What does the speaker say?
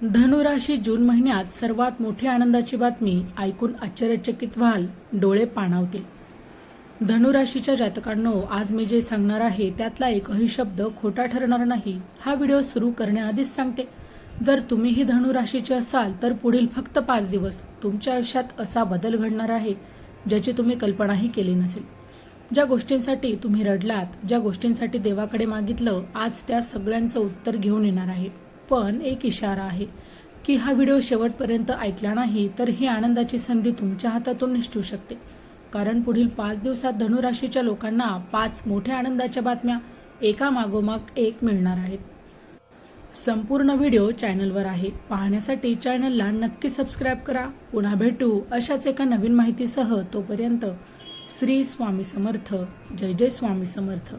धनुराशी जून महिन्यात सर्वात मोठी आनंदाची बातमी ऐकून आश्चर्यचकित व्हाल, डोळे पाणावतील। धनुराशीच्या जातकांनो, आज मी जे सांगणार आहे त्यातला एकही शब्द खोटा ठरणार नाही। हा व्हिडिओ सुरू करण्याआधीच सांगते, जर तुम्हीही धनुराशीचे असाल तर पुढील फक्त 5 दिवस तुमच्या आयुष्यात असा बदल घडणार आहे ज्याची तुम्ही कल्पनाही केली नसेल। ज्या गोष्टींसाठी तुम्ही रडलात, ज्या गोष्टींसाठी देवाकडे मागितलं, आज त्या सगळ्यांचं उत्तर घेऊन येणार आहे। पण एक इशारा आहे की हा व्हिडिओ शेवटपर्यंत ऐकला नाही तर ही आनंदाची संधी तुमच्या हातातून निसटू शकते। कारण पुढील 5 दिवसात धनुराशीच्या लोकांना 5 मोठ्या आनंदाच्या बातम्या एका मागोमाग एक मिळणार आहेत। संपूर्ण व्हिडिओ चॅनलवर आहे, पाहण्यासाठी चॅनलला नक्की सबस्क्राइब करा। पुन्हा भेटू अशाच एका नवीन माहितीसह। तोपर्यंत श्री स्वामी समर्थ। जय जय स्वामी समर्थ।